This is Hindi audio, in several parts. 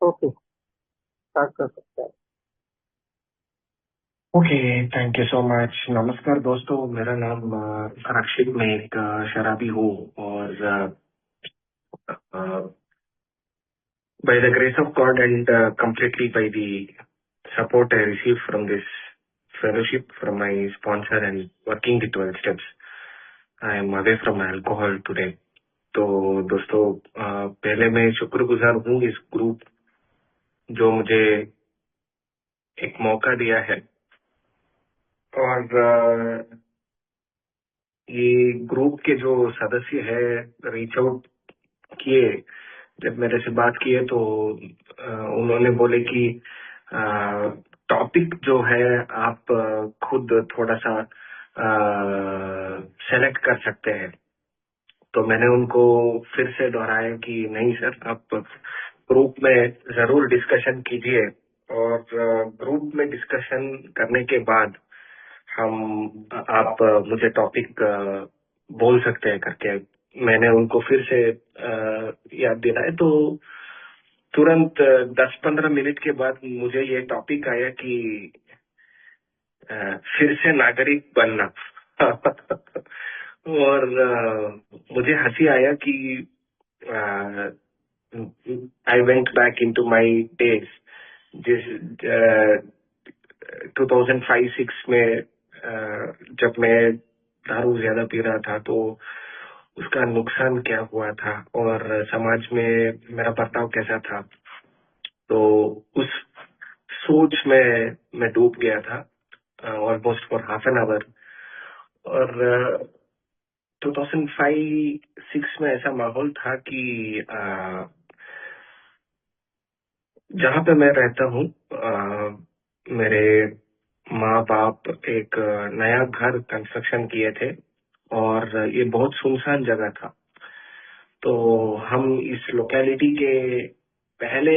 ओके, स्टार्ट कर सकते हैं। Okay, thank you so much. नमस्कार दोस्तों, मेरा नाम रक्षित, मैं एक शराबी हूँ और by the grace of God and completely by the support I received from this fellowship from my sponsor and working the 12 steps, I am away from alcohol today. तो दोस्तों, पहले मैं शुक्रगुजार हूँ इस ग्रुप जो मुझे एक मौका दिया है। और ये ग्रुप के जो सदस्य है रीच आउट किए, जब मेरे से बात किए तो उन्होंने बोले कि टॉपिक जो है आप खुद थोड़ा सा सेलेक्ट कर सकते हैं। तो मैंने उनको फिर से दोहराया कि नहीं सर, आप ग्रुप में जरूर डिस्कशन कीजिए और ग्रुप में डिस्कशन करने के बाद हम आप मुझे टॉपिक बोल सकते हैं करके मैंने उनको फिर से याद दिलाया। तो तुरंत 10-15 मिनट के बाद मुझे ये टॉपिक आया कि फिर से नागरिक बनना। और मुझे हंसी आया कि I went back into my days, जिस 2005-6 में जब मैं दारू ज्यादा पी रहा था तो उसका नुकसान क्या हुआ था और समाज में मेरा बर्ताव कैसा था। तो उस सोच में मैं डूब गया था almost for half an hour. और 2005-6 में ऐसा माहौल था कि जहाँ पे मैं रहता हूँ, मेरे माँ बाप एक नया घर कंस्ट्रक्शन किए थे और ये बहुत सुनसान जगह था। तो हम इस लोकेलिटी के पहले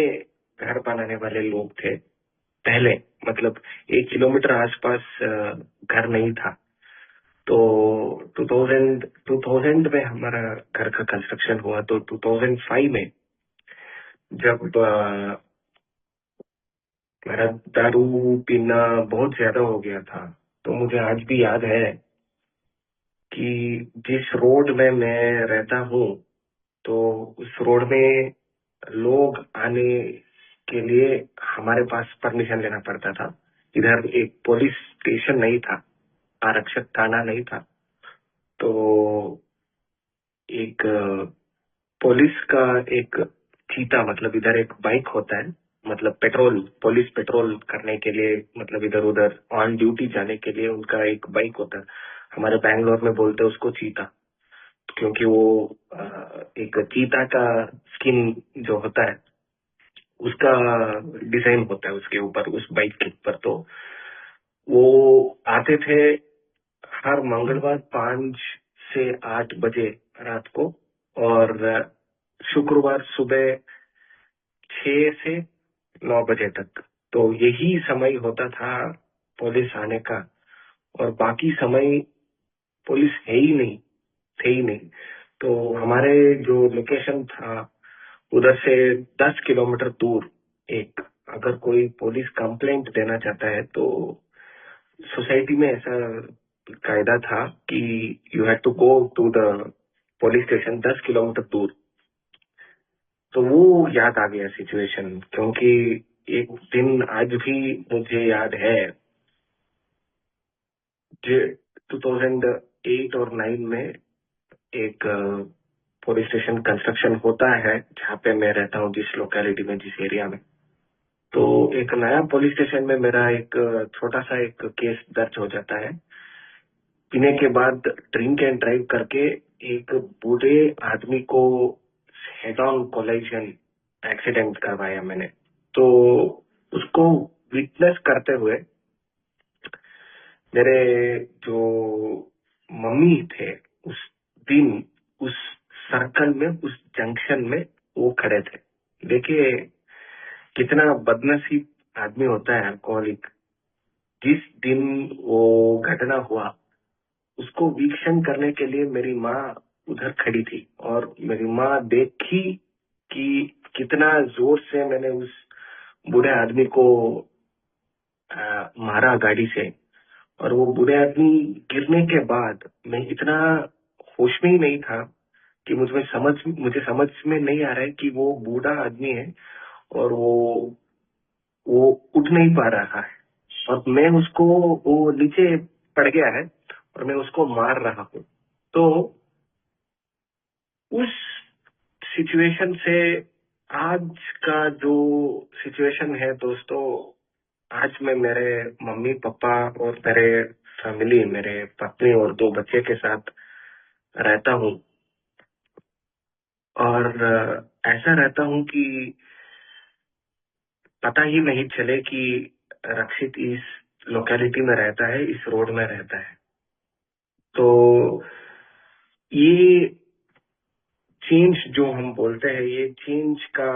घर बनाने वाले लोग थे। पहले मतलब 1 किलोमीटर आसपास घर नहीं था। तो 2000 में हमारा घर का कंस्ट्रक्शन हुआ। तो 2005 में जब मेरा दारू पीना बहुत ज्यादा हो गया था, तो मुझे आज भी याद है कि जिस रोड में मैं रहता हूँ, तो उस रोड में लोग आने के लिए हमारे पास परमिशन लेना पड़ता था। इधर एक पुलिस स्टेशन नहीं था, आरक्षक थाना नहीं था। तो एक पुलिस का एक चीता, मतलब इधर एक बाइक होता है, मतलब पेट्रोल, पुलिस पेट्रोल करने के लिए, मतलब इधर उधर ऑन ड्यूटी जाने के लिए उनका एक बाइक होता है। हमारे बैंगलोर में बोलते हैं उसको चीता, क्योंकि वो एक चीता का स्किन जो होता है उसका डिजाइन होता है उसके ऊपर, उस बाइक के ऊपर। तो वो आते थे हर मंगलवार 5 से 8 बजे रात को, और शुक्रवार सुबह 6 से 9 बजे तक। तो यही समय होता था पुलिस आने का, और बाकी समय पुलिस है ही नहीं, थे ही नहीं। तो हमारे जो लोकेशन था उधर से 10 किलोमीटर दूर एक, अगर कोई पुलिस कंप्लेंट देना चाहता है तो सोसाइटी में ऐसा कायदा था कि you have to go to the police station 10 kilometre दूर। तो वो याद आ गया सिचुएशन, क्योंकि एक दिन आज भी मुझे याद है जो 2008 और 9 में एक पुलिस स्टेशन कंस्ट्रक्शन होता है जहाँ पे मैं रहता हूँ, जिस लोकेलिटी में, जिस एरिया में। तो एक नया पुलिस स्टेशन में मेरा एक छोटा सा एक केस दर्ज हो जाता है। पीने के बाद ड्रिंक एंड ड्राइव करके एक बूढ़े आदमी को हेड ऑन कोलिजन एक्सीडेंट करवाया मैंने। तो उसको विटनेस करते हुए मेरे जो मम्मी थे उस दिन उस सर्कल में, उस जंक्शन में वो खड़े थे। देखिए कितना बदनसीब आदमी होता है अल्कोहलिक। जिस दिन वो घटना हुआ उसको वीक्षण करने के लिए मेरी माँ उधर खड़ी थी, और मेरी माँ देखी कि कितना जोर से मैंने उस बूढ़े आदमी को मारा गाड़ी से, और वो बूढ़े आदमी गिरने के बाद मैं इतना होश में ही नहीं था कि मुझे समझ में नहीं आ रहा है कि वो बूढ़ा आदमी है और वो उठ नहीं पा रहा है, और मैं उसको, वो नीचे पड़ गया है और मैं उसको मार रहा हूँ। तो उस सिचुएशन से आज का जो सिचुएशन है दोस्तों, आज मैं मेरे मम्मी पापा और मेरे फैमिली, मेरे पत्नी और 2 बच्चे के साथ रहता हूँ। और ऐसा रहता हूँ कि पता ही नहीं चले कि रक्षित इस लोकेलिटी में रहता है, इस रोड में रहता है। तो ये चेंज जो हम बोलते हैं, ये चेंज का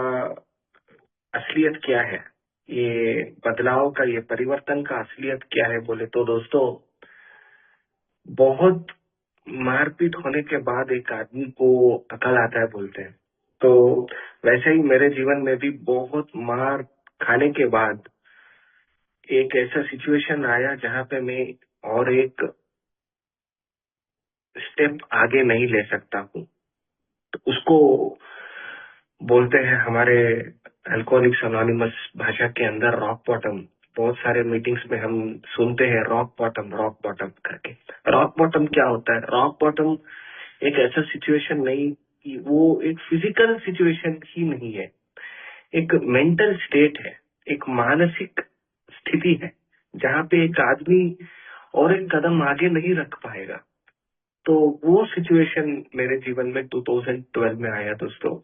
असलियत क्या है, ये बदलाव का, ये परिवर्तन का असलियत क्या है बोले तो दोस्तों, बहुत मारपीट होने के बाद एक आदमी को अकल आता है बोलते हैं। तो वैसे ही मेरे जीवन में भी बहुत मार खाने के बाद एक ऐसा सिचुएशन आया जहां पे मैं और एक स्टेप आगे नहीं ले सकता हूँ। तो उसको बोलते हैं हमारे अल्कोहलिक्स अनोनिमस भाषा के अंदर रॉक बॉटम। बहुत सारे मीटिंग्स में हम सुनते हैं रॉक बॉटम करके। रॉक बॉटम क्या होता है? रॉक बॉटम एक ऐसा सिचुएशन नहीं कि वो एक फिजिकल सिचुएशन ही नहीं है, एक मेंटल स्टेट है, एक मानसिक स्थिति है जहाँ पे एक आदमी और एक कदम आगे नहीं रख पाएगा। तो वो सिचुएशन मेरे जीवन में 2012 में आया दोस्तों,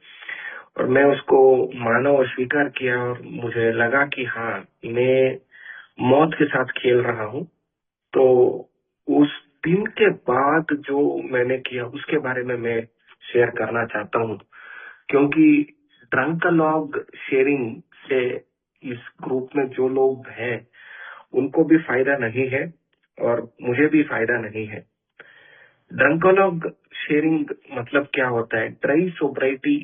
और मैं उसको माना और स्वीकार किया, और मुझे लगा कि हाँ, मैं मौत के साथ खेल रहा हूँ। तो उस दिन के बाद जो मैंने किया उसके बारे में मैं शेयर करना चाहता हूँ, क्योंकि ड्रंकलॉग शेयरिंग से इस ग्रुप में जो लोग हैं उनको भी फायदा नहीं है और मुझे भी फायदा नहीं है। ड्रंकलॉग शेयरिंग मतलब क्या होता है? ड्राई सोब्राइटी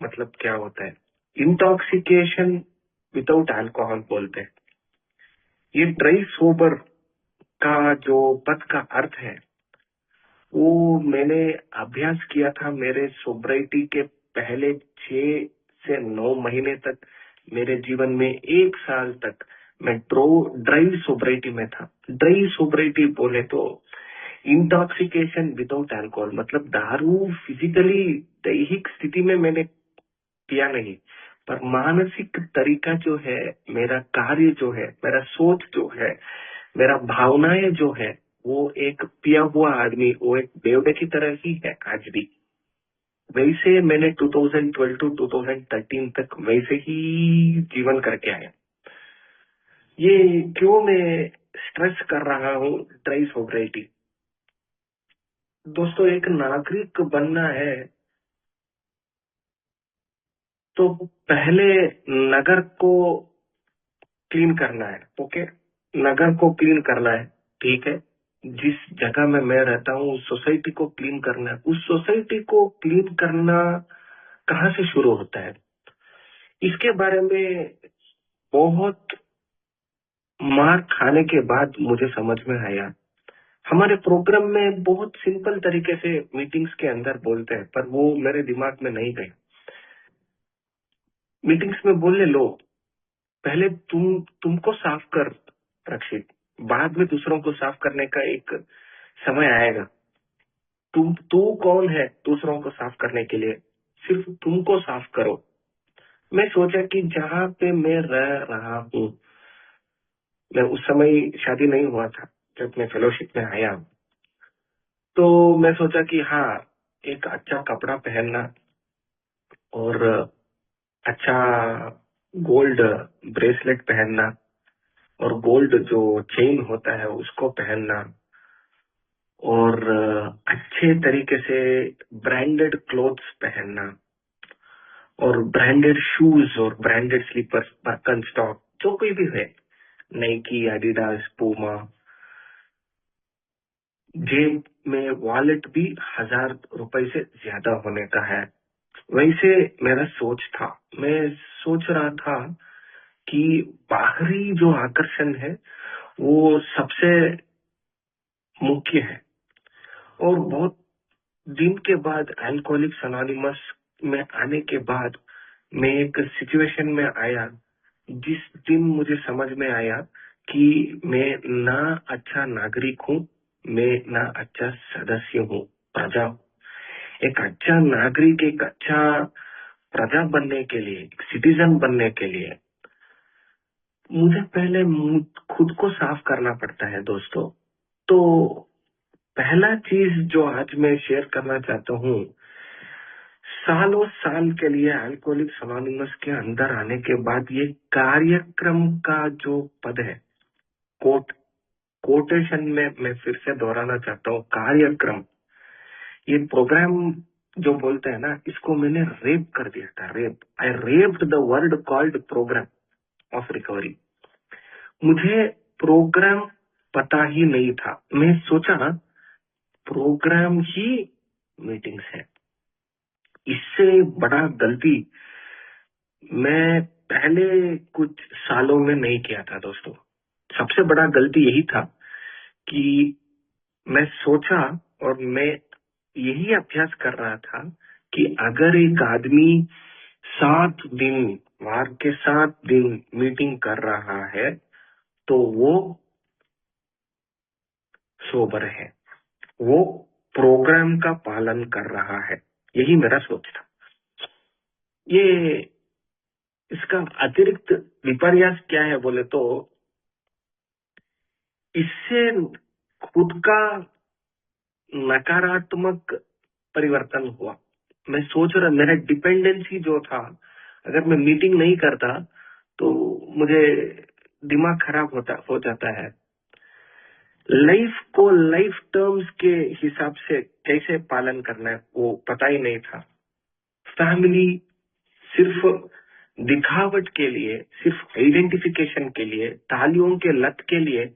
मतलब क्या होता है? इंटॉक्सिकेशन विदाउट अल्कोहल बोलते हैं। ये ड्राई सोबर का जो पद का अर्थ है, वो मैंने अभ्यास किया था मेरे सोब्राइटी के पहले 6 से 9 महीने तक। मेरे जीवन में 1 साल तक मैं ड्राई सोब्राइटी में था। ड्राई सोब्राइटी बोले तो इंटॉक्सिकेशन विदाउट अल्कोहल, मतलब दारू फिजिकली दैहिक स्थिति में मैंने किया नहीं, पर मानसिक तरीका जो है, मेरा कार्य जो है, मेरा सोच जो है, मेरा भावनाएं जो है, वो एक पिया हुआ आदमी, वो एक बेवड़े की तरह ही है आज भी। वैसे मैंने 2012 टू 2013 तक वैसे ही जीवन करके आया। ये क्यों मैं स्ट्रेस कर रहा हूँ ड्राई सोब्राइटी? दोस्तों, एक नागरिक बनना है तो पहले नगर को क्लीन करना है। ओके, नगर को क्लीन करना है, ठीक है। जिस जगह में मैं रहता हूँ उस सोसाइटी को क्लीन करना है। उस सोसाइटी को क्लीन करना कहाँ से शुरू होता है, इसके बारे में बहुत मार खाने के बाद मुझे समझ में आया। हमारे प्रोग्राम में बहुत सिंपल तरीके से मीटिंग्स के अंदर बोलते हैं, पर वो मेरे दिमाग में नहीं गए। मीटिंग्स में बोलने लो, पहले तुमको साफ कर रक्षित, बाद में दूसरों को साफ करने का एक समय आएगा। तू कौन है दूसरों को साफ करने के लिए? सिर्फ तुमको साफ करो। मैं सोचा कि जहाँ पे मैं रह रहा हूँ, मैं उस समय शादी नहीं हुआ था जब मैं फेलोशिप में आया, तो मैं सोचा कि हाँ, एक अच्छा कपड़ा पहनना और अच्छा गोल्ड ब्रेसलेट पहनना और गोल्ड जो चेन होता है उसको पहनना, और अच्छे तरीके से ब्रांडेड क्लोथ्स पहनना, और ब्रांडेड शूज और ब्रांडेड स्लीपर्स, बर्कनस्टॉक, जो कोई भी है, नाइकी, एडिडास, पूमा। जेब में वॉलेट भी 1000 रुपए से ज्यादा होने का है। वैसे मेरा सोच था, मैं सोच रहा था कि बाहरी जो आकर्षण है वो सबसे मुख्य है। और बहुत दिन के बाद अल्कोहलिक्स अनोनिमस में आने के बाद मैं एक सिचुएशन में आया जिस दिन मुझे समझ में आया कि मैं ना अच्छा नागरिक हूँ, मैं ना अच्छा सदस्य हूँ, प्रजा हूँ। एक अच्छा नागरिक, एक अच्छा प्रजा बनने के लिए, एक सिटीजन बनने के लिए मुझे पहले खुद को साफ करना पड़ता है दोस्तों। तो पहला चीज जो आज मैं शेयर करना चाहता हूँ, सालों साल के लिए अल्कोहलिक्स अनोनिमस के अंदर आने के बाद ये कार्यक्रम का जो पद है, कोटेशन में मैं फिर से दोहराना चाहता हूँ, कार्यक्रम, ये प्रोग्राम जो बोलते हैं ना, इसको मैंने रेप कर दिया था, rape. I raped the word called programme of recovery. मुझे प्रोग्राम पता ही नहीं था। मैं सोचा प्रोग्राम ही मीटिंग्स है। इससे बड़ा गलती मैं पहले कुछ सालों में नहीं किया था दोस्तों। सबसे बड़ा गलती यही था कि मैं सोचा और मैं यही अभ्यास कर रहा था कि अगर एक आदमी 7 दिन, वार के 7 दिन मीटिंग कर रहा है तो वो सोबर है, वो प्रोग्राम का पालन कर रहा है। यही मेरा सोच था। ये इसका अतिरिक्त विपर्यास क्या है बोले तो, इससे खुद का नकारात्मक परिवर्तन हुआ। मैं सोच रहा, मेरा डिपेंडेंसी जो था, अगर मैं मीटिंग नहीं करता तो मुझे दिमाग खराब हो जाता है। लाइफ को लाइफ टर्म्स के हिसाब से कैसे पालन करना है वो पता ही नहीं था। फैमिली सिर्फ दिखावट के लिए, सिर्फ आइडेंटिफिकेशन के लिए, तालियों के लत के लिए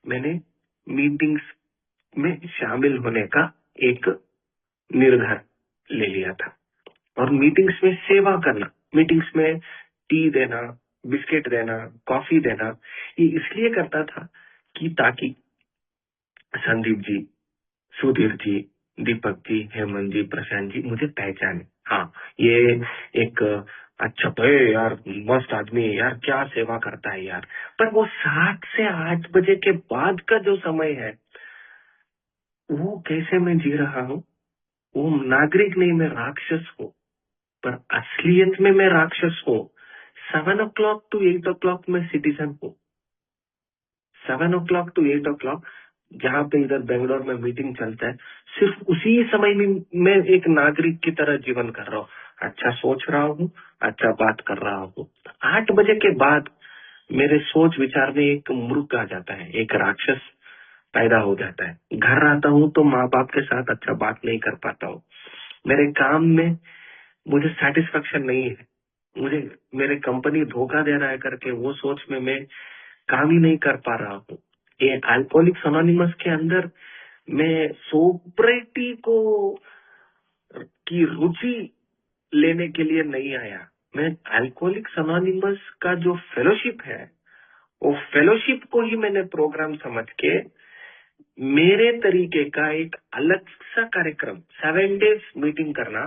मैंने मीटिंग्स में शामिल होने का एक निर्धार ले लिया था। और मीटिंग्स में सेवा करना, मीटिंग्स में टी देना, बिस्किट देना, कॉफी देना, ये इसलिए करता था कि ताकि संदीप जी, सुधीर जी, दीपक जी, हेमंत जी, प्रशांत जी मुझे पहचाने। हाँ, ये एक अच्छा तो है यार, मस्त आदमी है यार, क्या सेवा करता है यार। पर वो 7 से 8 बजे के बाद का जो समय है, वो कैसे मैं जी रहा हूँ, वो नागरिक नहीं, मैं राक्षस हूँ। पर असलियत में मैं राक्षस हूँ। 7 o'clock to 8 o'clock मैं सिटीजन हूँ। 7 o'clock to 8 o'clock जहाँ पे इधर बेंगलोर में मीटिंग चलता है, सिर्फ उसी समय में मैं एक नागरिक की तरह जीवन कर रहा हूँ। अच्छा सोच रहा हूँ, अच्छा बात कर रहा हूँ। 8 बजे के बाद मेरे सोच विचार में एक मृग आ जाता है, एक राक्षस पैदा हो जाता है। घर आता हूँ तो माँ बाप के साथ अच्छा बात नहीं कर पाता हूँ। मेरे काम में मुझे सेटिस्फेक्शन नहीं है, मुझे मेरे कंपनी धोखा दे रहा है करके वो सोच में मैं काम ही नहीं कर पा रहा हूँ। ये अल्कोहलिक्स अनोनिमस के अंदर मैं सोब्रिटी को की रुचि लेने के लिए नहीं आया। मैं अल्कोहलिक्स अनोनिमस का जो फेलोशिप है, वो फेलोशिप को ही मैंने प्रोग्राम समझ के मेरे तरीके का एक अलग सा कार्यक्रम, 7 days मीटिंग करना,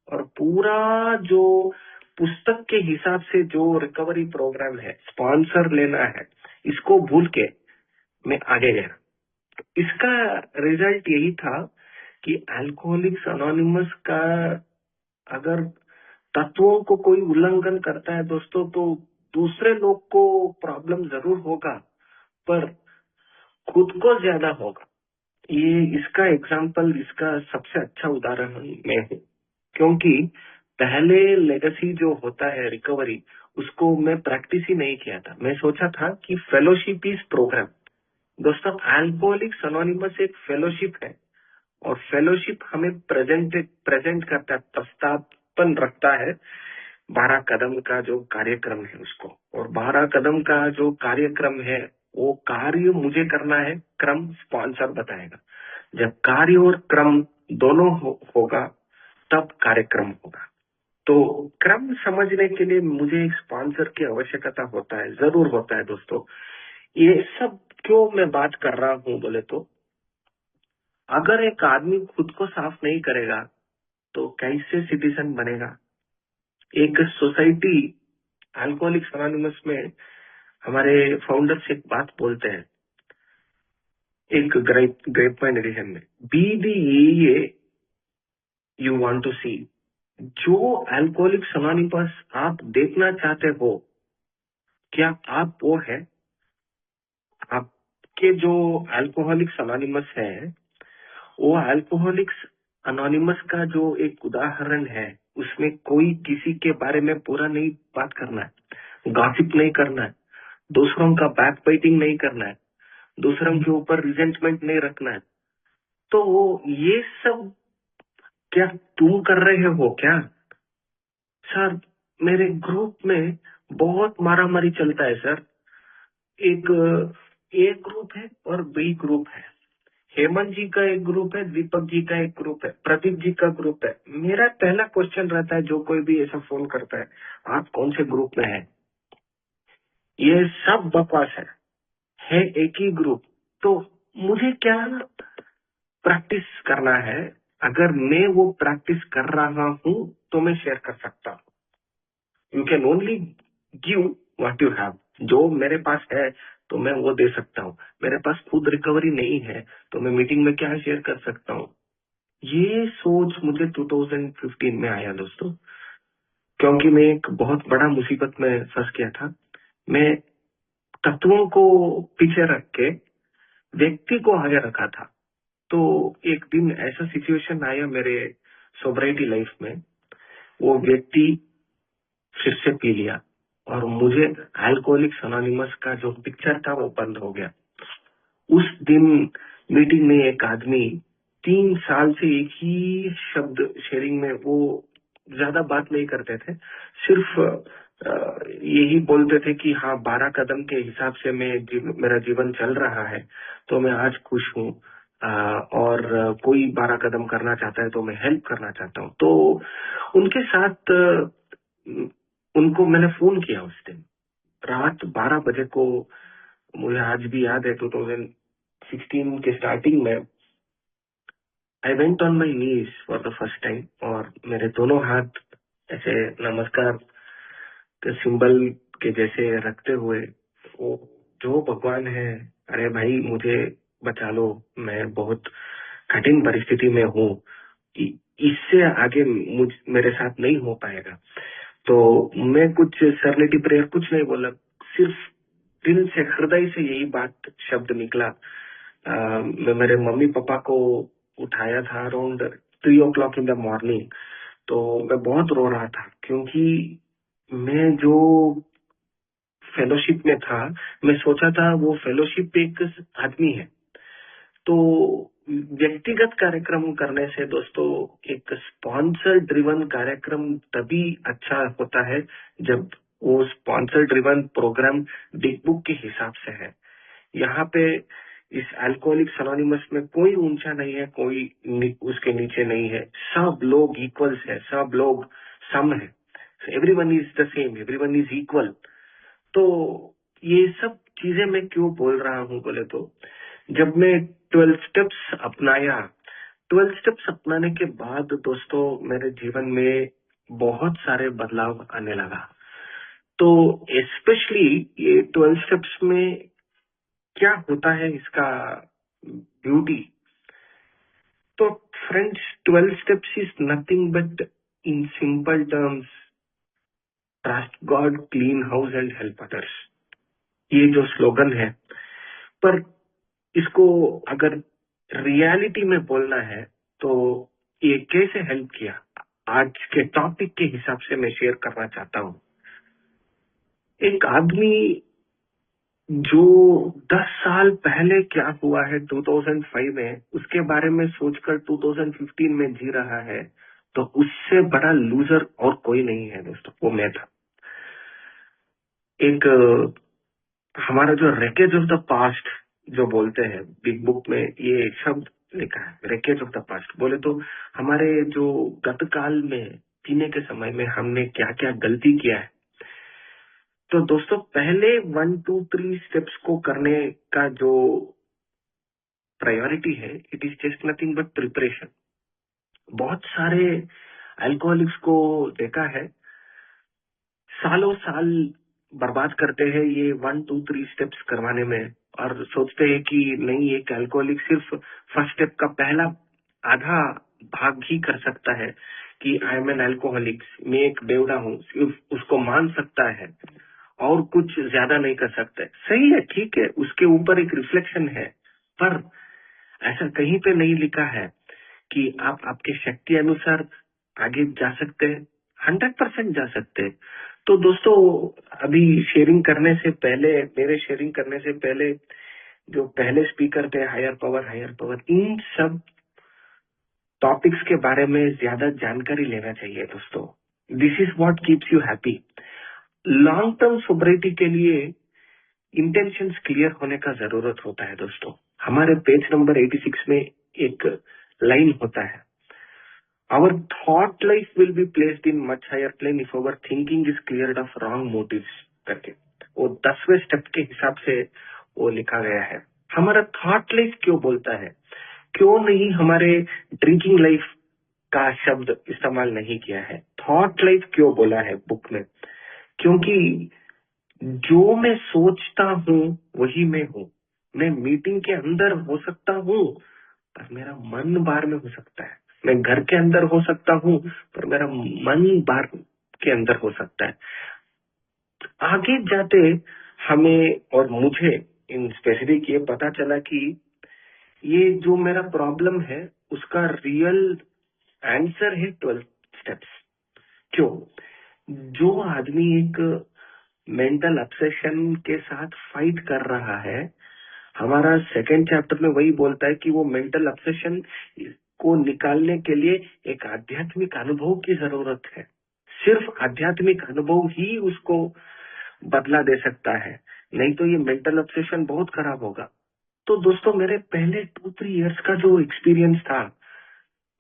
और पूरा जो पुस्तक के हिसाब से जो रिकवरी प्रोग्राम है, स्पॉन्सर लेना है, इसको भूल के मैं आगे गया। इसका रिजल्ट यही था कि अल्कोहलिक्स अनोनिमस का अगर तत्वों को कोई उल्लंघन करता है दोस्तों, तो दूसरे लोग को प्रॉब्लम जरूर होगा, पर खुद को ज्यादा होगा। ये इसका एग्जाम्पल, इसका सबसे अच्छा उदाहरण मैं हूँ। क्योंकि पहले लेगेसी जो होता है रिकवरी, उसको मैं प्रैक्टिस ही नहीं किया था। मैं सोचा था कि फेलोशिप इज प्रोग्राम। दोस्तों, अल्कोहलिक्स अनोनिमस एक फेलोशिप है, और फेलोशिप हमें प्रेजेंट करता है, प्रस्तापन रखता है 12 कदम का जो कार्यक्रम है उसको। और 12 कदम का जो कार्यक्रम है, वो कार्य मुझे करना है, क्रम स्पॉन्सर बताएगा। जब कार्य और क्रम दोनों होगा तब कार्यक्रम होगा। तो क्रम समझने के लिए मुझे एक स्पॉन्सर की आवश्यकता होता है, जरूर होता है दोस्तों। ये सब क्यों मैं बात कर रहा हूँ बोले तो, अगर एक आदमी खुद को साफ नहीं करेगा तो कैसे सिटीजन बनेगा। एक सोसाइटी अल्कोहलिक्स अनोनिमस में हमारे फाउंडर्स एक बात बोलते हैं, एक ग्रेप पॉइंट एडिशन में, बी दी ये यू वांट टू सी। जो अल्कोहलिक्स अनोनिमस आप देखना चाहते हो, क्या आप वो है? आपके जो अल्कोहलिक्स अनोनिमस है, वो अल्कोहलिक्स अनोनिमस का जो एक उदाहरण है, उसमें कोई किसी के बारे में पूरा नहीं बात करना है, गॉसिप नहीं करना है, दूसरों का बैक बाइटिंग नहीं करना है, दूसरों के ऊपर रिजेंटमेंट नहीं रखना है। तो ये सब क्या तुम कर रहे हो क्या? सर, मेरे ग्रुप में बहुत मारामारी चलता है सर। एक ए ग्रुप है और बी ग्रुप है। हेमंत जी का एक ग्रुप है, दीपक जी का एक ग्रुप है, प्रदीप जी का ग्रुप है। मेरा पहला क्वेश्चन रहता है, जो कोई भी ऐसा फोन करता है, आप कौन से ग्रुप में हैं? ये सब बकवास है एक ही ग्रुप। तो मुझे क्या प्रैक्टिस करना है? अगर मैं वो प्रैक्टिस कर रहा हूँ तो मैं शेयर कर सकता हूँ। You can only give what you have. जो मेरे पास है तो मैं वो दे सकता हूँ। मेरे पास खुद रिकवरी नहीं है तो मैं मीटिंग में क्या शेयर कर सकता हूँ। ये सोच मुझे 2015 में आया दोस्तों, क्योंकि मैं एक बहुत बड़ा मुसीबत में फंस गया था। मैं तत्वों को पीछे रख के व्यक्ति को आगे रखा था। तो एक दिन ऐसा सिचुएशन आया मेरे सोब्राइटी लाइफ में, वो व्यक्ति फिर से पी लिया और मुझे अल्कोहलिक्स अनोनिमस का जो पिक्चर था वो बंद हो गया। उस दिन मीटिंग में एक आदमी 3 साल से एक ही शब्द शेयरिंग में, वो ज्यादा बात नहीं करते थे, सिर्फ यही बोलते थे कि हाँ 12 कदम के हिसाब से मेरा जीवन चल रहा है, तो मैं आज खुश हूँ। और कोई 12 कदम करना चाहता है तो मैं हेल्प करना चाहता हूँ। तो उनके साथ उनको मैंने फोन किया उस दिन रात 12 बजे को। मुझे आज भी याद है, 2016 के स्टार्टिंग में I went on my knees for the first time, और मेरे दोनों हाथ ऐसे नमस्कार के सिंबल के जैसे रखते हुए, वो जो भगवान है, अरे भाई मुझे बचा लो, मैं बहुत कठिन परिस्थिति में हूँ, इससे आगे मेरे साथ नहीं हो पाएगा। तो मैं कुछ सरनिटी प्रेयर कुछ नहीं बोला, सिर्फ दिल से हृदय से यही बात शब्द निकला। मैं मेरे मम्मी पापा को उठाया था around 3 o'clock in the morning. तो मैं बहुत रो रहा था, क्योंकि मैं जो फेलोशिप में था, मैं सोचा था वो फेलोशिप एक आदमी है। तो व्यक्तिगत कार्यक्रम करने से दोस्तों, एक स्पॉन्सर ड्रिवन कार्यक्रम तभी अच्छा होता है जब वो sponsor driven program big book के हिसाब से है। यहाँ पे इस अल्कोहलिक्स अनोनिमस में कोई ऊंचा नहीं है, कोई उसके नीचे नहीं है, सब लोग इक्वल्स है, सब लोग सम है। Everyone is the same, everyone is equal. तो ये सब चीजें मैं क्यों बोल रहा हूँ बोले तो, जब मैं 12 स्टेप्स अपनाया, 12 स्टेप्स अपनाने के बाद दोस्तों मेरे जीवन में बहुत सारे बदलाव आने लगा। तो स्पेशली ये 12 स्टेप्स में क्या होता है, इसका ब्यूटी। तो friends, 12 steps is nothing but, in simple terms, trust God, clean house and help others. ये जो स्लोगन है, पर इसको अगर रियलिटी में बोलना है तो ये कैसे हेल्प किया, आज के टॉपिक के हिसाब से मैं शेयर करना चाहता हूँ। एक आदमी जो 10 साल पहले क्या हुआ है 2005 में, उसके बारे में सोचकर 2015 में जी रहा है, तो उससे बड़ा लूजर और कोई नहीं है दोस्तों, वो मैं था। एक हमारा जो रेकेज ऑफ द पास्ट जो बोलते हैं, बिग बुक में ये शब्द लिखा है, रेकेज ऑफ द पास्ट बोले तो हमारे जो गत काल में पीने के समय में हमने क्या क्या गलती किया है। तो दोस्तों पहले 1 2 3 स्टेप्स को करने का जो प्रायोरिटी है, it is just nothing but preparation. बहुत सारे अल्कोहलिक्स को देखा है, सालों साल बर्बाद करते हैं ये 1 2 3 स्टेप्स करवाने में, और सोचते हैं कि नहीं, एक अल्कोहलिक सिर्फ फर्स्ट स्टेप का पहला आधा भाग ही कर सकता है कि आई एम एन अल्कोहलिक, मैं एक बेवड़ा हूँ, सिर्फ उसको मान सकता है और कुछ ज्यादा नहीं कर सकता है। सही है, ठीक है, उसके ऊपर एक रिफ्लेक्शन है, पर ऐसा कहीं पे नहीं लिखा है कि आप आपके शक्ति अनुसार आगे जा सकते हैं। 100% जा सकते हैं। तो दोस्तों अभी शेयरिंग करने से पहले, मेरे शेयरिंग करने से पहले जो पहले स्पीकर थे, हायर पावर, इन सब टॉपिक्स के बारे में ज्यादा जानकारी लेना चाहिए दोस्तों। This is what keeps you happy. Long term sobriety के लिए इंटेंशंस क्लियर होने का जरूरत होता है दोस्तों। हमारे पेज नंबर 86 में एक लाइन होता है, our thought life will be placed in much higher plane if our thinking is cleared of wrong motives करके, वो 10वें स्टेप के हिसाब से वो लिखा गया है। हमारा थॉट लाइफ क्यों बोलता है, क्यों नहीं हमारे ड्रिंकिंग लाइफ का शब्द इस्तेमाल नहीं किया है, थॉट लाइफ क्यों बोला है बुक में? क्योंकि जो मैं सोचता हूँ वही मैं हूँ। मैं मीटिंग के अंदर हो सकता हूँ पर मेरा मन बाहर में हो सकता है। मैं घर के अंदर हो सकता हूँ पर मेरा मन बाहर के अंदर हो सकता है। आगे जाते हमें और मुझे इन स्पेसिफिक ये पता चला कि ये जो मेरा प्रॉब्लम है उसका रियल आंसर है 12 स्टेप्स। क्यों? जो आदमी एक मेंटल ऑब्सेशन के साथ फाइट कर रहा है, हमारा सेकंड चैप्टर में वही बोलता है कि वो मेंटल ऑब्सेशन को निकालने के लिए एक आध्यात्मिक अनुभव की जरूरत है। सिर्फ आध्यात्मिक अनुभव ही उसको बदला दे सकता है, नहीं तो ये मेंटल ऑब्सेशन बहुत खराब होगा। तो दोस्तों मेरे पहले 2-3 इयर्स का जो एक्सपीरियंस था,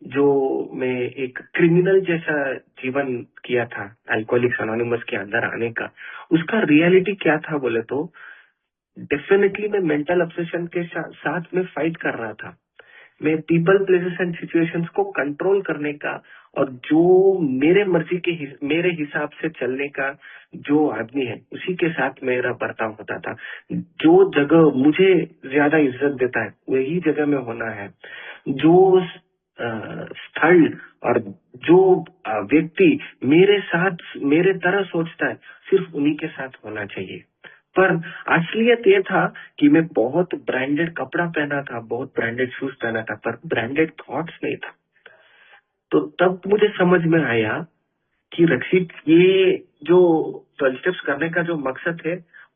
जो मैं एक क्रिमिनल जैसा जीवन किया था अल्कोहलिक्स एनोनिमस के अंदर आने का, उसका रियलिटी क्या था बोले तो डेफिनेटली मैं मेंटल ऑब्सेशन के साथ में फाइट कर रहा था। मैं पीपल, प्लेसेस एंड सिचुएशंस को कंट्रोल करने का और जो मेरे मर्जी के मेरे हिसाब से चलने का जो आदमी है उसी के साथ मेरा बर्ताव होता था। जो जगह मुझे ज्यादा इज्जत देता है वही जगह में होना है। जो स्थल और जो व्यक्ति मेरे साथ मेरे तरह सोचता है सिर्फ उन्हीं के साथ होना चाहिए। पर असलियत ये था कि मैं बहुत ब्रांडेड कपड़ा पहना था, बहुत ब्रांडेड शूज पहना था, पर ब्रांडेड थॉट्स नहीं था। तो तब मुझे समझ में आया कि रक्षित, ये जो 12 स्टेप्स करने का जो मकसद है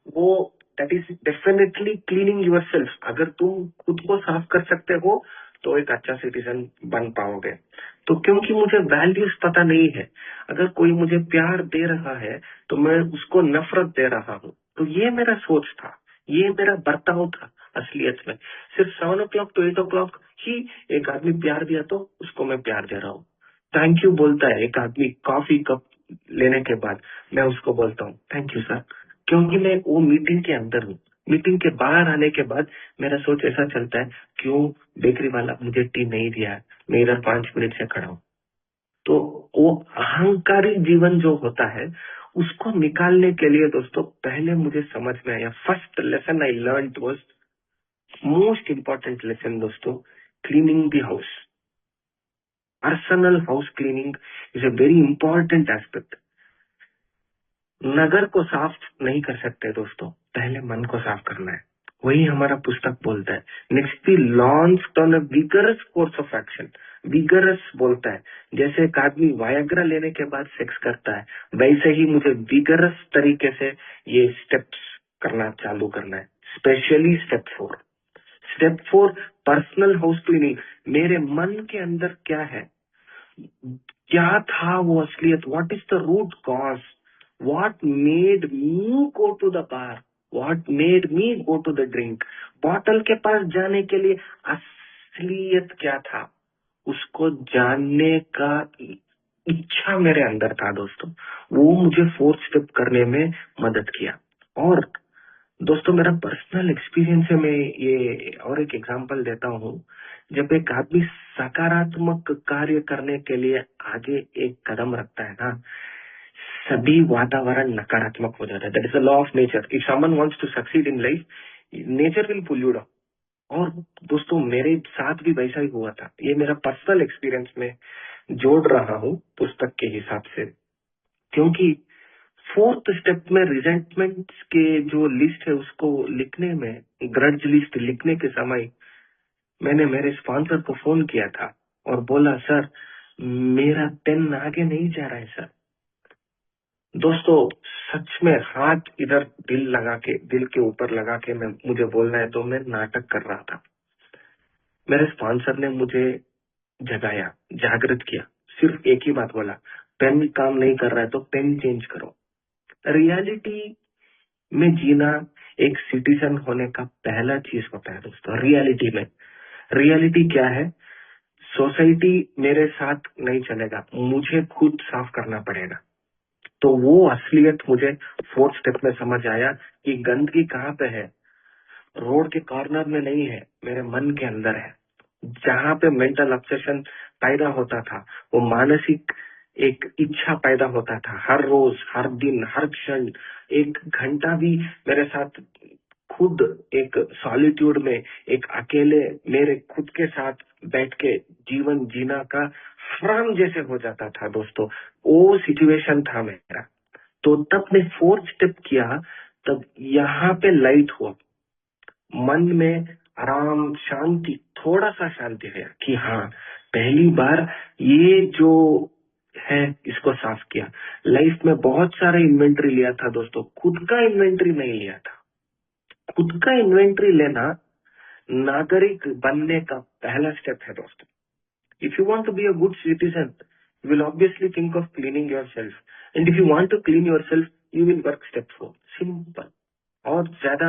वो that is definitely cleaning your self. अगर तुम खुद को साफ कर सकते हो तो एक अच्छा सिटीजन बन पाओगे। तो क्योंकि मुझे वैल्यूज पता नहीं है, अगर कोई मुझे प्यार दे रहा है तो मैं उसको नफरत दे रहा हूँ। तो ये मेरा सोच था, ये मेरा बर्ताव था असलियत में। सिर्फ 7 o'clock to 8 o'clock ही एक आदमी प्यार दिया तो उसको मैं प्यार दे रहा हूँ। थैंक यू बोलता है एक आदमी कॉफी कप लेने के बाद, मैं उसको बोलता हूँ थैंक यू सर, क्योंकि मैं वो मीटिंग के अंदर हूँ। मीटिंग के बाहर आने के बाद मेरा सोच ऐसा चलता है, क्यों बेकरी वाला मुझे टी नहीं दिया, मैं इधर 5 मिनट से खड़ा हूँ। तो वो अहंकारी जीवन जो होता है उसको निकालने के लिए दोस्तों पहले मुझे समझ में आया, first lesson I learn was most important lesson दोस्तों, cleaning the house. Personal house cleaning is a very important aspect. नगर को साफ नहीं कर सकते दोस्तों, पहले मन को साफ करना है। वही हमारा पुस्तक बोलता है। Next the launch on a vigorous course of action. Vigorous बोलता है जैसे एक आदमी वायग्रा लेने के बाद सेक्स करता है, वैसे ही मुझे विगरस तरीके से ये स्टेप्स करना चालू करना है। Specially step 4। Step 4 personal house cleaning. मेरे मन के अंदर क्या है, क्या था वो असलियत, what is the root cause, what made me go to the bar, what made me go to the drink. Bottle के पास जाने के लिए असलियत क्या था, उसको जानने का इच्छा मेरे अंदर था दोस्तों, वो मुझे 4th स्टेप करने में मदद किया। और दोस्तों मेरा पर्सनल एक्सपीरियंस है, मैं ये और एक एग्जांपल देता हूँ। जब एक आदमी सकारात्मक कार्य करने के लिए आगे एक कदम रखता है ना, सभी वातावरण नकारात्मक हो जाता है। That is the law of nature. If someone wants to succeed in life, nature will pull you down. और दोस्तों मेरे साथ भी वैसा ही हुआ था। ये मेरा पर्सनल एक्सपीरियंस में जोड़ रहा हूँ पुस्तक के हिसाब से, क्योंकि 4th स्टेप में रिजेंटमेंट के जो लिस्ट है उसको लिखने में, ग्रज लिस्ट लिखने के समय मैंने मेरे स्पॉन्सर को फोन किया था और बोला, सर मेरा पेन आगे नहीं जा रहा है सर। दोस्तों सच में हाथ इधर दिल के ऊपर लगा के मैं मुझे बोलना है तो मैं नाटक कर रहा था। मेरे स्पॉन्सर ने मुझे जगाया, जागृत किया, सिर्फ एक ही बात बोला, पेन काम नहीं कर रहा है तो पेन चेंज करो। रियलिटी में जीना एक सिटीजन होने का पहला चीज होता है दोस्तों। रियलिटी क्या है? सोसाइटी मेरे साथ नहीं चलेगा, मुझे खुद साफ करना पड़ेगा। तो वो असलियत मुझे 4th स्टेप में समझ आया कि गंदगी कहाँ पे है, रोड के कॉर्नर में नहीं है, मेरे मन के अंदर है। जहाँ पे मेंटल ऑब्सेशन पैदा होता था, वो मानसिक एक इच्छा पैदा होता था। हर रोज, हर दिन, हर क्षण, 1 घंटा भी मेरे साथ खुद एक सॉलिट्यूड में, एक अकेले मेरे खुद के साथ बैठ के जीवन जीना का हराम जैसे हो जाता था दोस्तों। वो सिचुएशन था मेरा। तो तब मैं 4th स्टेप किया, तब यहाँ पे लाइट हुआ, मन में आराम, शांति, थोड़ा सा शांति है कि हाँ पहली बार ये जो है इसको साफ किया। लाइफ में बहुत सारा इन्वेंट्री लिया था दोस्तों, खुद का इन्वेंट्री नहीं लिया था। खुद का इन्वेंट्री लेना नागरिक बनने का पहला स्टेप है दोस्तों। If you want to be a good citizen, you will obviously think of cleaning yourself, and if you want to clean yourself, you will work step 4. Simple. और ज्यादा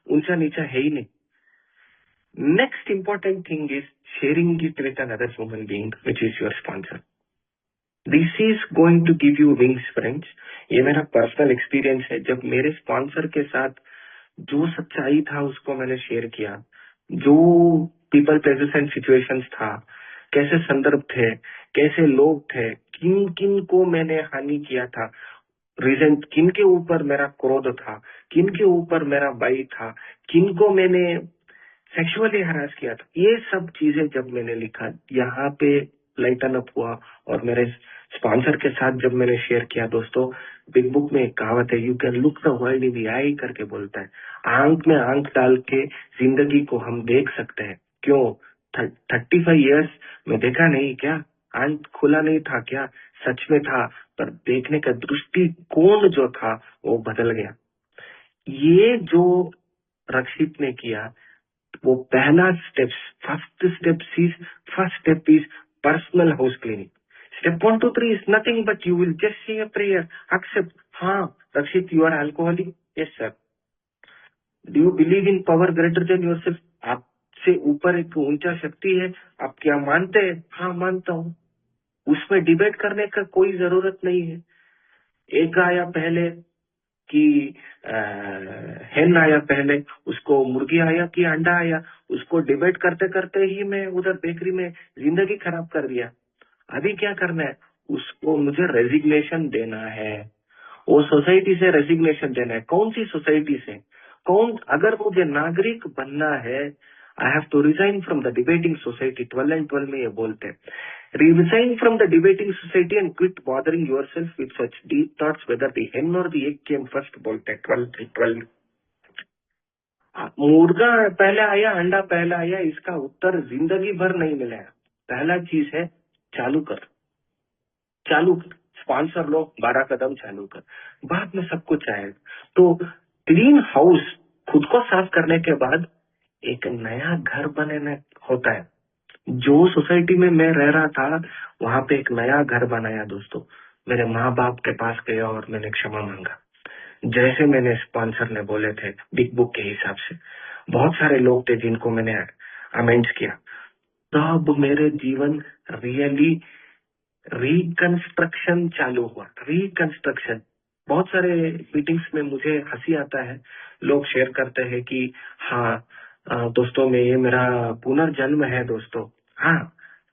ऊंचा नीचा है ही नहीं। Next important thing is sharing it with another human being, which is your sponsor. This is going to give you wings, friends. ये मेरा पर्सनल एक्सपीरियंस है। जब मेरे स्पॉन्सर के साथ जो सच्चाई था उसको मैंने शेयर किया, जो पीपल, प्लेसेस एंड सिचुएशंस था, कैसे संदर्भ थे, कैसे लोग थे, किन किन को मैंने हानि किया था, रिजेंट किन के ऊपर मेरा क्रोध था, किन के ऊपर मेरा बाई था, किन को मैंने सेक्सुअली हरास किया था, ये सब चीजें जब मैंने लिखा, यहाँ पे लाइटन अप हुआ। और मेरे स्पॉन्सर के साथ जब मैंने शेयर किया दोस्तों, बिग बुक में एक कहावत है, you can look the world in the eye करके बोलता है। आंख में आंख डाल के जिंदगी को हम देख सकते हैं। क्यों? 35 इयर्स में देखा नहीं क्या? आंख खुला नहीं था क्या? सच में था, पर देखने का दृष्टिकोण जो था वो बदल गया। ये जो रक्षित ने किया, वो पहला step, first step is personal house cleaning. Step 1 to 3 is nothing but you will just say a prayer, accept. हाँ रक्षित, you are alcoholic? Yes sir. Do you believe in power greater than yourself? आपसे ऊपर एक ऊंचा शक्ति है, आप क्या मानते हैं? हाँ मानता हूँ। उसमें डिबेट करने का कोई जरूरत नहीं है। एक आया पहले कि हेन आया पहले, उसको मुर्गी आया कि अंडा आया, उसको डिबेट करते करते ही मैं उधर बेकरी में जिंदगी खराब कर दिया। अभी क्या करना है? उसको मुझे रेजिग्नेशन देना है, वो सोसाइटी से रेजिग्नेशन देना है। कौन सी सोसाइटी से? अगर मुझे नागरिक बनना है, I have to resign from the debating society. 12 and 12 में ये बोलते हैं, resign from the debating society and quit bothering yourself with such deep thoughts whether the hen or the egg came first, बोलते हैं 12. मुर्गा पहले आया, अंडा पहले आया, इसका उत्तर जिंदगी भर नहीं मिलेगा। पहला चीज है चालू कर। स्पॉन्सर लो, 12 कदम चालू कर, बाद में सब कुछ आएगा। तो क्लीन हाउस, खुद को साफ करने के बाद एक नया घर बनाना होता है। जो सोसाइटी में मैं रह रहा था, वहां पे एक नया घर बनाया दोस्तों। मेरे माँ बाप के पास गया और मैंने क्षमा मांगा, जैसे मैंने स्पॉन्सर ने बोले थे बिग बुक के हिसाब से। बहुत सारे लोग थे जिनको मैंने अमेंड्स किया। तब मेरे जीवन रियली रिकंस्ट्रक्शन चालू हुआ। रिकंस्ट्रक्शन, बहुत सारे मीटिंग्स में मुझे हंसी आता है, लोग शेयर करते हैं कि हाँ दोस्तों में ये मेरा पुनर्जन्म है दोस्तों। हाँ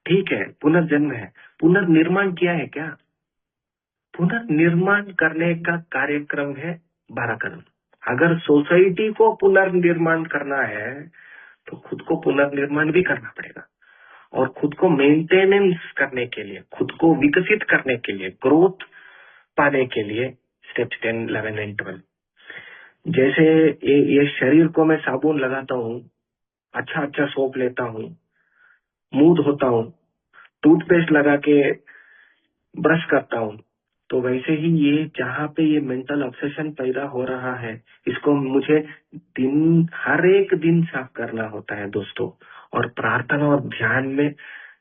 ठीक है, पुनर्जन्म है, पुनर्निर्माण किया है क्या? पुनर्निर्माण करने का कार्यक्रम है 12 कदम। अगर सोसाइटी को पुनर्निर्माण करना है तो खुद को पुनर्निर्माण भी करना पड़ेगा, और खुद को मेंटेनेंस करने के लिए, खुद को विकसित करने के लिए, ग्रोथ पाने के लिए स्टेप्स 10, 11 एंड 12। जैसे ये शरीर को मैं साबुन लगाता हूँ, अच्छा अच्छा सोप लेता हूँ, मुंह धोता हूँ, टूथपेस्ट लगा के ब्रश करता हूँ, तो वैसे ही ये जहाँ पे ये मेंटल ऑब्सेशन पैदा हो रहा है, इसको मुझे हर एक दिन साफ करना होता है दोस्तों। और प्रार्थना और ध्यान में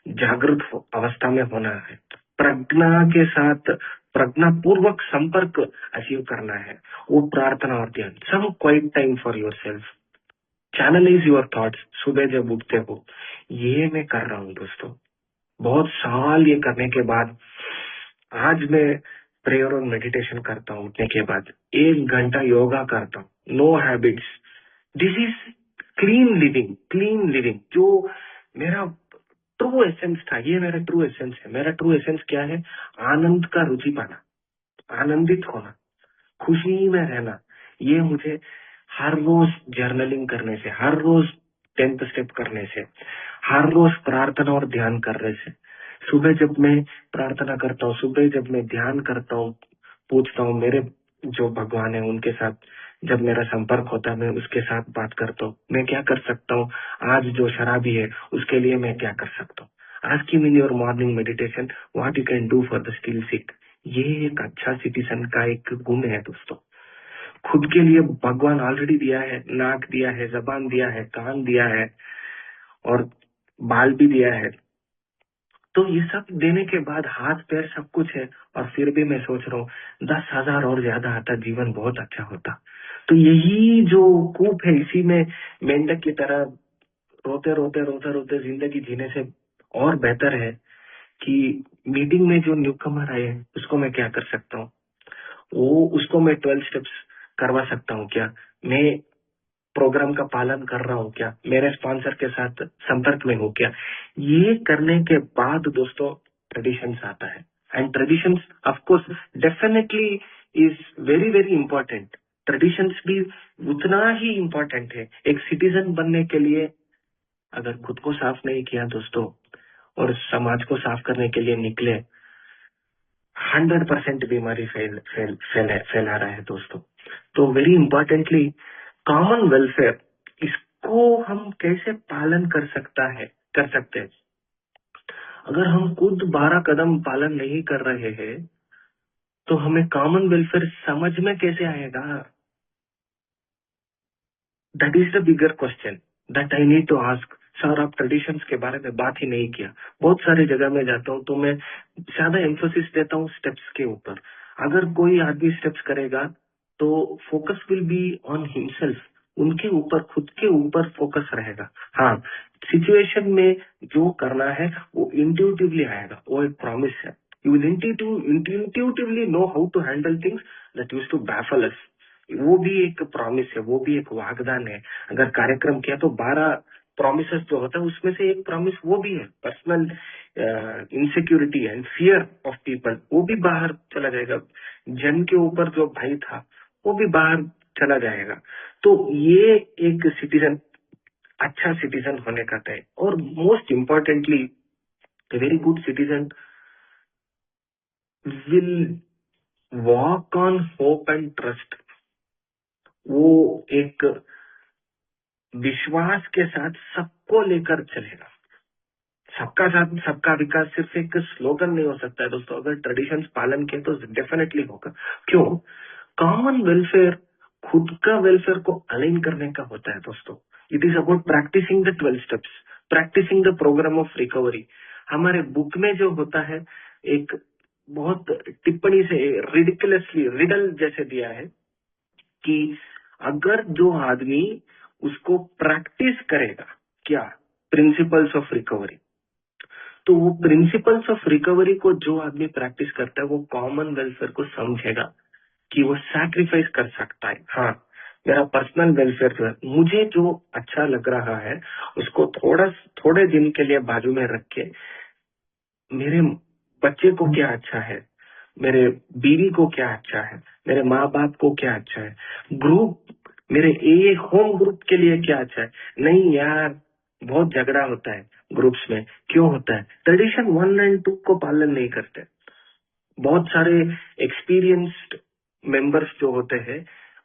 जागृत अवस्था में होना है, प्रज्ञा के साथ प्रज्ञा पूर्वक संपर्क अचीव करना है, वो प्रार्थना और ध्यान। Some quiet time for yourself, channelize your thoughts. सुबह जब उठते हो, ये मैं कर रहा हूँ दोस्तों। बहुत साल ये करने के बाद आज मैं प्रेयर और मेडिटेशन करता हूँ। उठने के बाद 1 घंटा योगा करता हूँ, no habits. This is clean living, clean living. जो मेरा ट्रू एसेंस था, ये मेरा ट्रू एसेंस है। मेरा ट्रू एसेंस क्या है? आनंद का रुचि पाना, आनंदित होना, खुशी में रहना। ये मुझे हर रोज जर्नलिंग करने से, हर रोज 10th स्टेप करने से, हर रोज प्रार्थना और ध्यान करने से, सुबह जब मैं प्रार्थना करता हूँ, सुबह जब मैं ध्यान करता हूँ, पूछता हूँ मेरे जो भगवान है उनके साथ जब मेरा संपर्क होता है, मैं उसके साथ बात करता हूँ, मैं क्या कर सकता हूँ, आज जो शराबी है उसके लिए मैं क्या कर सकता हूँ। Asking in your morning meditation what you can do for the still sick. ये एक अच्छा सिटीजन का एक गुण है दोस्तों। खुद के लिए भगवान ऑलरेडी दिया है, नाक दिया है, जबान दिया है, कान दिया है और बाल भी दिया है। तो ये सब देने के बाद हाथ पैर सब कुछ है, और फिर भी मैं सोच रहा हूँ 10,000 और ज्यादा आता, जीवन बहुत अच्छा होता। तो यही जो कूप है, इसी में मेंढक की तरह रोते रोते रोते रोते जिंदगी जीने से और बेहतर है कि मीटिंग में जो न्यूकमर आए हैं उसको मैं क्या कर सकता हूँ, वो उसको मैं 12 स्टेप्स करवा सकता हूँ क्या, मैं प्रोग्राम का पालन कर रहा हूँ क्या, मेरे स्पॉन्सर के साथ संपर्क में हूँ क्या। ये करने के बाद दोस्तों ट्रेडिशंस आता है, and traditions of course definitely is very very important. Traditions भी उतना ही इंपॉर्टेंट है एक सिटीजन बनने के लिए। अगर खुद को साफ नहीं किया दोस्तों और समाज को साफ करने के लिए निकले, 100% बीमारी फैला रहा है दोस्तों। तो वेरी इंपॉर्टेंटली कॉमन वेलफेयर, इसको हम कैसे पालन कर सकते हैं। अगर हम खुद 12 कदम पालन नहीं कर रहे हैं तो हमें कॉमन वेलफेयर समझ में कैसे आएगा? That is the bigger question that I need to ask. Sir आप ट्रेडिशंस के बारे में बात ही नहीं किया। बहुत सारी जगह में जाता हूँ तो मैं ज्यादा एम्फोसिस देता हूँ स्टेप्स के ऊपर। अगर कोई आदमी स्टेप्स करेगा तो focus will be on himself, उनके ऊपर, खुद के ऊपर फोकस रहेगा। हाँ, सिचुएशन में जो करना है वो इंट्यूटिवली आएगा, वो एक प्रॉमिस है। You will intuitively know how to handle things that used to baffle us. वो भी एक प्रॉमिस है, वो भी एक वागदान है। अगर कार्यक्रम किया तो 12 प्रॉमिसेस जो होता है उसमें से एक प्रॉमिस वो भी है, personal insecurity and fear of people, वो भी बाहर चला जाएगा। जन के ऊपर जो भाई था वो भी बाहर चला जाएगा। तो ये एक सिटीजन, अच्छा सिटीजन होने का तय। और most importantly very good citizen will walk on hope and trust. वो एक विश्वास के साथ सबको लेकर चलेगा। सबका साथ सबका विकास सिर्फ एक स्लोगन नहीं हो सकता है दोस्तों। अगर ट्रेडिशंस पालन किए तो डेफिनेटली होगा। क्यों? कॉमन वेलफेयर खुद का वेलफेयर को अलाइन करने का होता है दोस्तों। It is about practicing the 12 steps, practicing the program of recovery. हमारे बुक में जो होता है, एक बहुत टिप्पणी से रिडिकुलसली रिडल जैसे दिया है कि अगर जो आदमी उसको प्रैक्टिस करेगा क्या, प्रिंसिपल्स ऑफ रिकवरी, तो वो प्रिंसिपल्स ऑफ रिकवरी को जो आदमी प्रैक्टिस करता है वो कॉमन वेलफेयर को समझेगा कि वो सैक्रिफाइस कर सकता है। हाँ, मेरा पर्सनल वेलफेयर जो है, मुझे जो अच्छा लग रहा है उसको थोड़े दिन के लिए बाजू में रख के मेरे बच्चे को क्या अच्छा है, मेरे बीवी को क्या अच्छा है, मेरे माँ बाप को क्या अच्छा है, ग्रुप मेरे ए होम ग्रुप के लिए क्या अच्छा है। नहीं यार, बहुत झगड़ा होता है ग्रुप्स में। क्यों होता है? ट्रेडिशन 1 और 2 को पालन नहीं करते। बहुत सारे एक्सपीरियंस्ड मेंबर्स जो होते हैं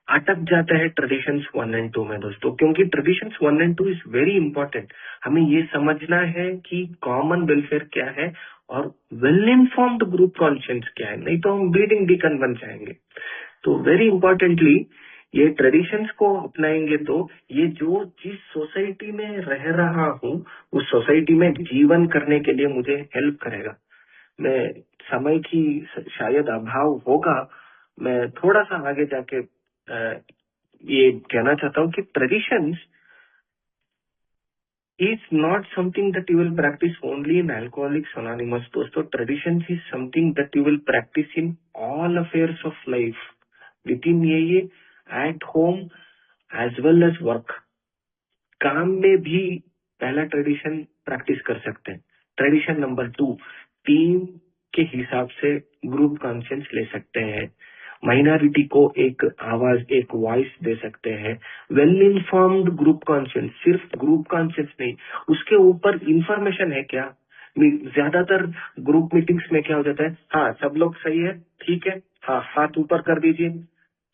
अटक जाते हैं ट्रेडिशंस 1 और 2 में दोस्तों, क्योंकि ट्रेडिशंस 1 और 2 इज वेरी इंपॉर्टेंट। हमें ये समझना है कि कॉमन वेलफेयर क्या है और वेल इन्फॉर्म्ड ग्रुप कॉन्शियंस क्या है, नहीं तो हम ब्लीडिंग डीकन बन जाएंगे। तो वेरी इंपॉर्टेंटली ये ट्रेडिशंस को अपनाएंगे तो ये जो जिस सोसाइटी में रह रहा हूँ उस सोसाइटी में जीवन करने के लिए मुझे हेल्प करेगा। मैं समय की शायद अभाव होगा, मैं थोड़ा सा आगे जाके ये कहना चाहता हूँ कि traditions is not something that you will practice only in Alcoholics Anonymous. दोस्तों, traditions is something that you will practice in all affairs of life, within ये at home as well as work. काम में भी पहला ट्रेडिशन प्रैक्टिस कर सकते हैं। ट्रेडिशन नंबर 2, टीम के हिसाब से ग्रुप कॉन्शियंस ले सकते हैं, माइनॉरिटी को एक आवाज, एक वॉइस दे सकते हैं। वेल इन्फॉर्म्ड ग्रुप कॉन्शियंस, सिर्फ ग्रुप कॉन्शियंस नहीं, उसके ऊपर इंफॉर्मेशन है क्या। ज्यादातर ग्रुप मीटिंग्स में क्या हो जाता है, हाँ सब लोग सही है, ठीक है, हाँ हाथ ऊपर कर दीजिए।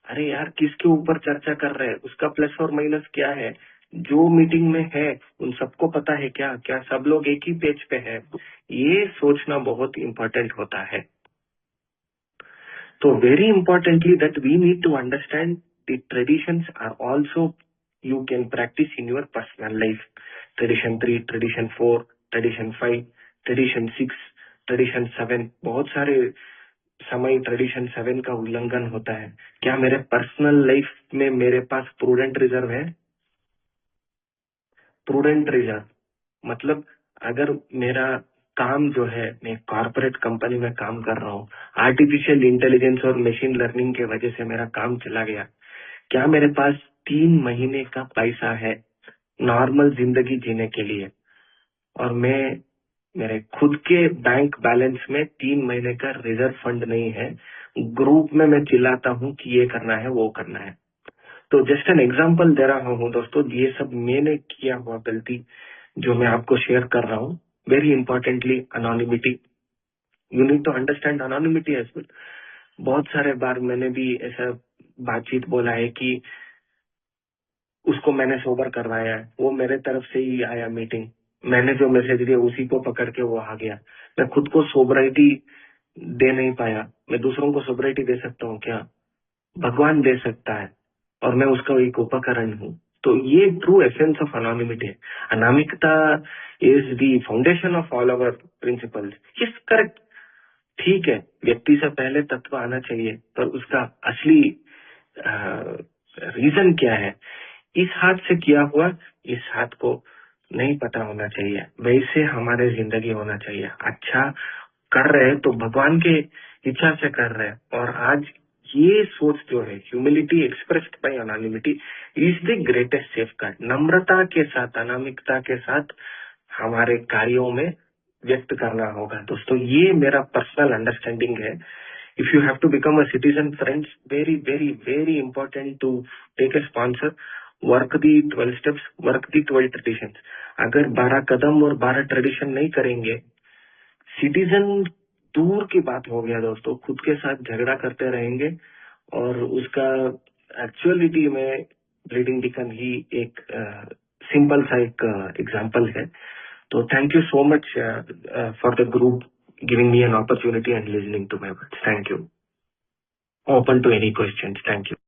अरे यार, किसके ऊपर चर्चा कर रहे हैं, उसका प्लस और माइनस क्या है, जो मीटिंग में है उन सबको पता है क्या, क्या सब लोग एक ही पेज पे है, ये सोचना बहुत इंपॉर्टेंट होता है। तो very importantly that we need to understand the traditions are also you can practice in your personal life. Tradition 3, tradition 4, tradition 5, tradition 6, tradition 7, बहुत सारे समय ट्रेडिशन 7 का उल्लंघन होता है। क्या मेरे पर्सनल लाइफ में मेरे पास प्रूडेंट रिजर्व है? प्रूडेंट रिजर्व मतलब अगर मेरा काम जो है, मैं कॉर्पोरेट कंपनी में काम कर रहा हूँ, आर्टिफिशियल इंटेलिजेंस और मशीन लर्निंग के वजह से मेरा काम चला गया, क्या मेरे पास 3 महीने का पैसा है नॉर्मल जिंदगी जीने के लिए? और मैं मेरे खुद के बैंक बैलेंस में 3 महीने का रिजर्व फंड नहीं है, ग्रुप में मैं चिल्लाता हूँ कि ये करना है वो करना है। तो जस्ट एन एग्जाम्पल दे रहा हूँ दोस्तों, ये सब मैंने किया हुआ गलती जो मैं आपको शेयर कर रहा हूँ। Very importantly anonymity, you need to understand anonymity as well. बहुत सारे बार मैंने भी ऐसा बातचीत बोला है कि उसको मैंने सोबर करवाया है, वो मेरे तरफ से ही आया मीटिंग, मैंने जो मैसेज दिया उसी को पकड़ के वो आ गया। मैं खुद को सोबराइटी दे नहीं पाया, मैं दूसरों को सोबराइटी दे सकता हूँ क्या? भगवान दे सकता है और मैं उसका एक उपकरण हूँ। तो ये ट्रू एसेंस ऑफ अनोनिमिटी है। अनामिकता is the foundation of all our principles. Yes, correct, ठीक है, व्यक्ति से पहले तत्व आना चाहिए, पर उसका असली रीजन क्या है, इस हाथ से किया हुआ इस हाथ को नहीं पता होना चाहिए। वैसे हमारे जिंदगी होना चाहिए। अच्छा कर रहे हैं तो भगवान के इच्छा से कर रहे हैं। और आज ये सोच जो है, humility expressed by anonymity is the greatest safeguard. नम्रता के साथ, अनामिकता के साथ हमारे कार्यों में व्यक्त करना होगा। दोस्तों, ये मेरा पर्सनल अंडरस्टैंडिंग है। If you have to become a citizen friends, very very very important to take a sponsor, work the 12 steps, work the 12 tradition. अगर 12 कदम और 12 ट्रेडिशन नहीं करेंगे, सिटीजन दूर की बात हो गया दोस्तों, खुद के साथ झगड़ा करते रहेंगे। और उसका एक्चुअलिटी में ब्लीडिंग डिकन ही एक सिंपल सा एक एग्जाम्पल है। तो thank you so much for the group giving me an opportunity and listening to my words. Thank you. Open to any questions. Thank you.